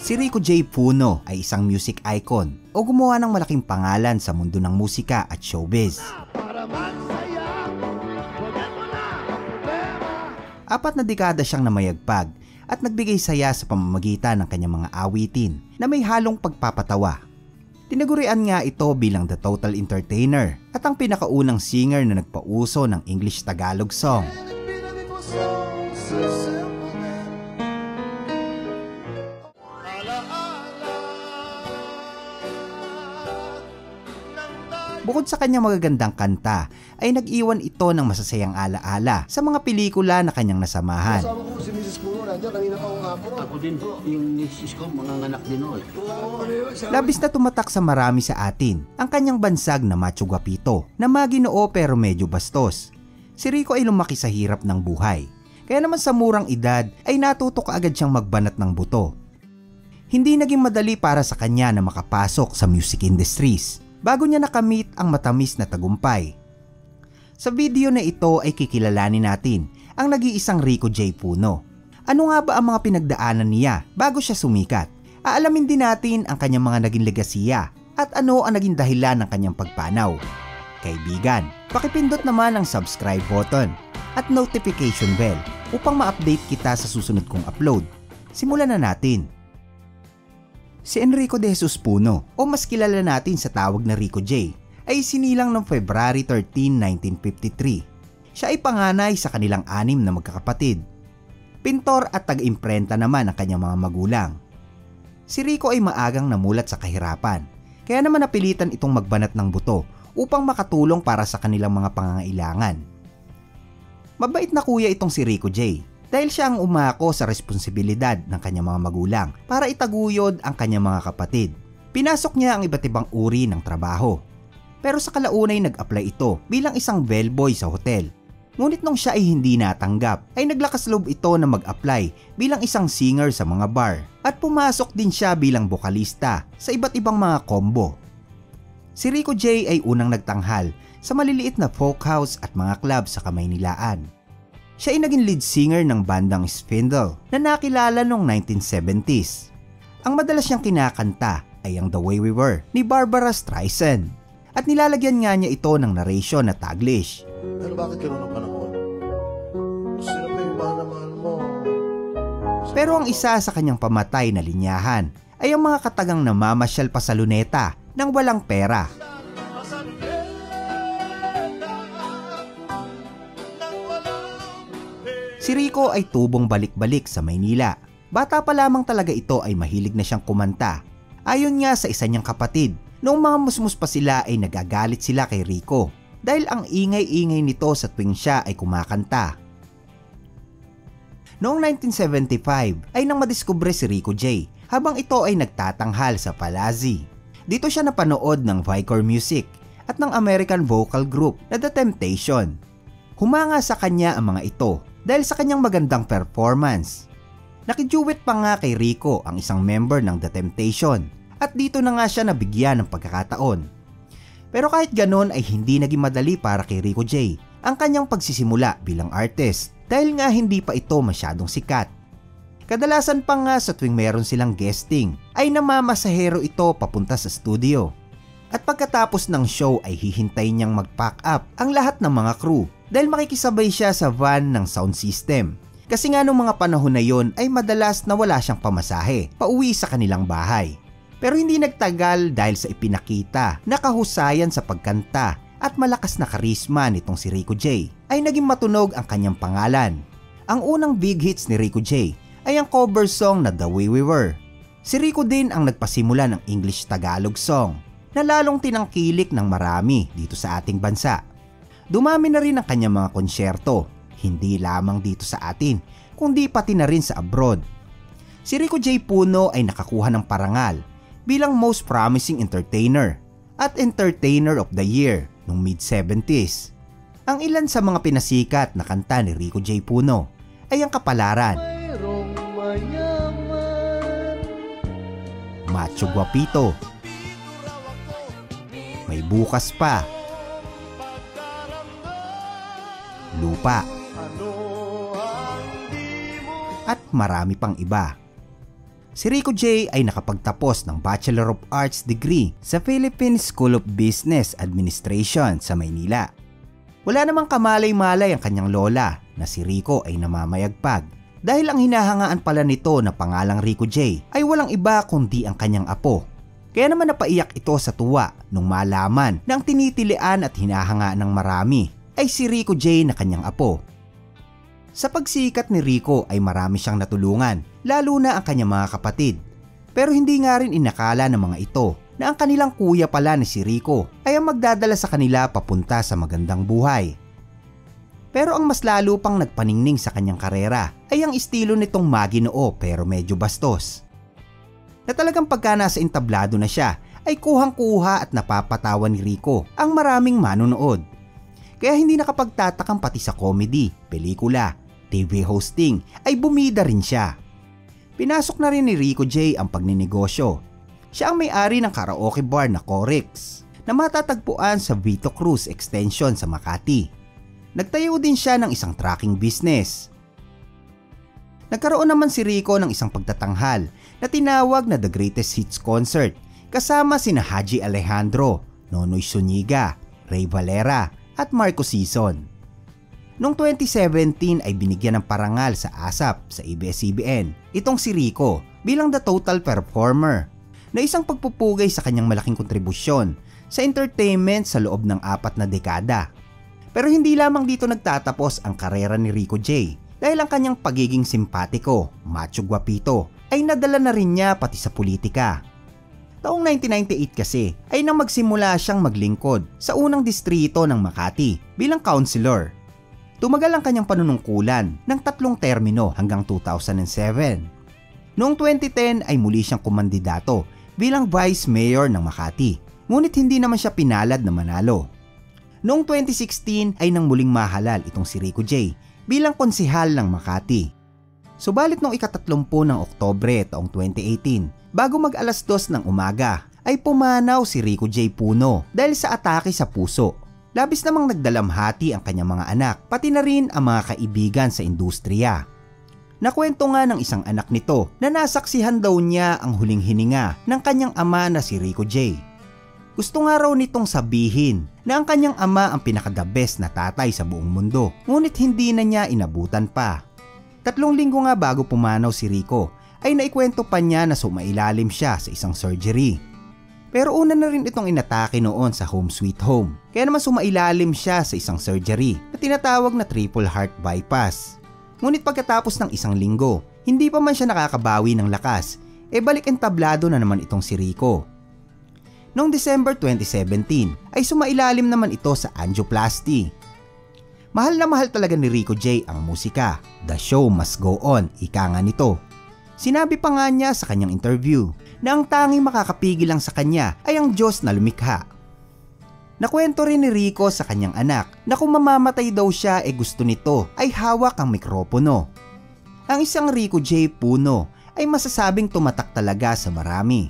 Si Rico J. Puno ay isang music icon o gumawa ng malaking pangalan sa mundo ng musika at showbiz. 4 na dekada siyang namayagpag at nagbigay saya sa pamamagitan ng kanyang mga awitin na may halong pagpapatawa. Tinagurian nga ito bilang the total entertainer at ang pinakaunang singer na nagpauso ng English-Tagalog song. Bukod sa kanyang magagandang kanta, ay nag-iwan ito ng masasayang alaala sa mga pelikula na kanyang nasamahan. Kasama ko si Mrs. Puno, nandiyan, kanina pa ako. Ako din po, yung Mrs. ko, mga anak din o. Labis na tumatak sa marami sa atin ang kanyang bansag na macho gwapito na maginoo pero medyo bastos. Si Rico ay lumaki sa hirap ng buhay, kaya naman sa murang edad ay natuto kaagad siyang magbanat ng buto. Hindi naging madali para sa kanya na makapasok sa music industries bago niya nakamit ang matamis na tagumpay. Sa video na ito ay kikilalanin natin ang nag-iisang Rico J. Puno. Ano nga ba ang mga pinagdaanan niya bago siya sumikat? Aalamin din natin ang kanyang mga naging legasiya at ano ang naging dahilan ng kanyang pagpanaw. Kaibigan, pakipindot naman ang subscribe button at notification bell upang ma-update kita sa susunod kong upload. Simulan na natin. Si Enrico de Jesus Puno o mas kilala natin sa tawag na Rico J ay sinilang noong February 13, 1953. Siya ay panganay sa kanilang 6 na magkakapatid. Pintor at tag-imprenta naman ang kanyang mga magulang. Si Rico ay maagang namulat sa kahirapan, kaya naman napilitan itong magbanat ng buto upang makatulong para sa kanilang mga pangangailangan. Mabait na kuya itong si Rico J dahil siya ang umako sa responsibilidad ng kanyang mga magulang para itaguyod ang kanyang mga kapatid. Pinasok niya ang iba't ibang uri ng trabaho. Pero sa kalaunay nag-apply ito bilang isang bellboy sa hotel. Ngunit nung siya ay hindi natanggap, ay naglakas loob ito na mag-apply bilang isang singer sa mga bar at pumasok din siya bilang bokalista sa iba't ibang mga combo. Si Rico J ay unang nagtanghal sa maliliit na folk house at mga club sa Kamaynilaan. Siya ay naging lead singer ng bandang Spindle na nakilala noong 1970s. Ang madalas niyang kinakanta ay ang The Way We Were ni Barbara Streisand at nilalagyan nga niya ito ng narration na Taglish. Pero bakit gano'n ang panahon? Sino ba yung mahal mo? Pero ang isa sa kanyang pamatay na linyahan ay ang mga katagang namamasyal pa sa luneta nang walang pera. Si Rico ay tubong balik-balik sa Maynila. Bata pa lamang talaga ito ay mahilig na siyang kumanta. Ayon nga sa isa niyang kapatid, noong mga musmus pa sila ay nagagalit sila kay Rico dahil ang ingay-ingay nito sa tuwing siya ay kumakanta. Noong 1975 ay nang madiskubre si Rico J habang ito ay nagtatanghal sa Palazzi. Dito siya napanood ng Vicor Music at ng American vocal group na The Temptation. Humanga sa kanya ang mga ito dahil sa kanyang magandang performance. Nakiduet pa nga kay Rico ang isang member ng The Temptation at dito na nga siya nabigyan ng pagkakataon. Pero kahit ganon ay hindi naging madali para kay Rico J ang kanyang pagsisimula bilang artist dahil nga hindi pa ito masyadong sikat. Kadalasan pa nga sa tuwing meron silang guesting ay namamasahero ito papunta sa studio. At pagkatapos ng show ay hihintay niyang mag-pack up ang lahat ng mga crew dahil makikisabay siya sa van ng sound system. Kasi nga noong mga panahon na yon ay madalas na wala siyang pamasahe pauwi sa kanilang bahay. Pero hindi nagtagal dahil sa ipinakita na kahusayan sa pagkanta at malakas na karisma nitong si Rico J ay naging matunog ang kanyang pangalan. Ang unang big hits ni Rico J ay ang cover song na The Way We Were. Si Rico din ang nagpasimula ng English-Tagalog song na lalong tinangkilik ng marami dito sa ating bansa. Dumami na rin ang kanyang mga konsyerto, hindi lamang dito sa atin, kundi pati na rin sa abroad. Si Rico J. Puno ay nakakuha ng parangal bilang Most Promising Entertainer at Entertainer of the Year noong mid-70s. Ang ilan sa mga pinasikat na kanta ni Rico J. Puno ay ang Kapalaran, Macho Guapito, May Bukas Pa, Lupa, at marami pang iba. Si Rico J ay nakapagtapos ng Bachelor of Arts degree sa Philippine School of Business Administration sa Maynila. Wala namang kamalay-malay ang kanyang lola na si Rico ay namamayagpag dahil ang hinahangaan pala nito na pangalang Rico J ay walang iba kundi ang kanyang apo. Kaya naman napaiyak ito sa tuwa nung malaman na ang tinitilian at hinahangaan ng marami ay si Rico J na kanyang apo. Sa pagsikat ni Rico ay marami siyang natulungan, lalo na ang kanyang mga kapatid. Pero hindi nga rin inakala ng mga ito na ang kanilang kuya pala ni si Rico ay ang magdadala sa kanila papunta sa magandang buhay. Pero ang mas lalo pang nagpaningning sa kanyang karera ay ang estilo nitong maginoo pero medyo bastos. Na talagang pagka nasa entablado na siya ay kuhang-kuha at napapatawa ni Rico ang maraming manonood. Kaya hindi nakapagtatakang pati sa comedy, pelikula, TV hosting ay bumida rin siya. Pinasok na rin ni Rico J ang pagninegosyo. Siya ang may-ari ng karaoke bar na Corex na matatagpuan sa Vito Cruz Extension sa Makati. Nagtayo din siya ng isang trucking business. Nagkaroon naman si Rico ng isang pagtatanghal na tinawag na The Greatest Hits Concert kasama sina Haji Alejandro, Nonoy Zuniga, Ray Valera at Marco Sison. Noong 2017 ay binigyan ng parangal sa ASAP sa ABS-CBN itong si Rico bilang the total performer na isang pagpupugay sa kanyang malaking kontribusyon sa entertainment sa loob ng 4 na dekada. Pero hindi lamang dito nagtatapos ang karera ni Rico J dahil ang kanyang pagiging simpatiko, macho guwapito ay nadala na rin niya pati sa politika. Taong 1998 kasi ay nang magsimula siyang maglingkod sa unang distrito ng Makati bilang councilor. Tumagal ang kanyang panunungkulan ng 3 termino hanggang 2007. Noong 2010 ay muli siyang kumandidato bilang Vice Mayor ng Makati, ngunit hindi naman siya pinalad na manalo. Noong 2016 ay nang muling mahalal itong si Rico J bilang konsehal ng Makati. Subalit noong ika-30 ng Oktubre taong 2018, bago mag-alas 2 ng umaga, ay pumanaw si Rico J Puno dahil sa atake sa puso. Labis namang nagdalamhati ang kanyang mga anak, pati na rin ang mga kaibigan sa industriya. Nakwento nga ng isang anak nito na nasaksihan daw niya ang huling hininga ng kanyang ama na si Rico J. Gusto nga raw nitong sabihin na ang kanyang ama ang pinaka-the best na tatay sa buong mundo, ngunit hindi na niya inabutan pa. 3 linggo nga bago pumanaw si Rico ay naikwento pa niya na sumailalim siya sa isang surgery. Pero una na rin itong inatake noon sa Home Sweet Home, kaya naman sumailalim siya sa isang surgery na tinatawag na triple heart bypass. Ngunit pagkatapos ng 1 linggo, hindi pa man siya nakakabawi ng lakas, balik entablado na naman itong si Rico. Noong December 2017 ay sumailalim naman ito sa angioplasty. Mahal na mahal talaga ni Rico J ang musika. The show must go on, ika nga nito. Sinabi pa nga niya sa kanyang interview na ang tanging makakapigil lang sa kanya ay ang Diyos na lumikha. Nakwento rin ni Rico sa kanyang anak na kung mamamatay daw siya gusto nito ay hawak ang mikropono. Ang isang Rico J Puno ay masasabing tumatak talaga sa marami.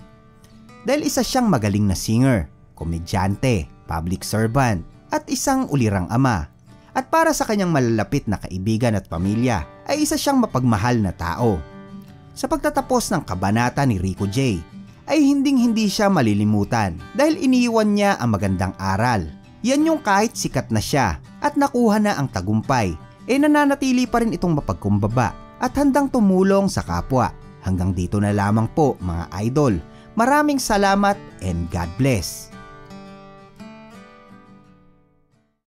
Dahil isa siyang magaling na singer, komedyante, public servant at isang ulirang ama. At para sa kanyang malalapit na kaibigan at pamilya ay isa siyang mapagmahal na tao. Sa pagtatapos ng kabanata ni Rico J ay hinding-hindi siya malilimutan dahil iniwan niya ang magandang aral. Yan yung kahit sikat na siya at nakuha na ang tagumpay, nananatili pa rin itong mapagkumbaba at handang tumulong sa kapwa. Hanggang dito na lamang po mga idol. Maraming salamat and God bless.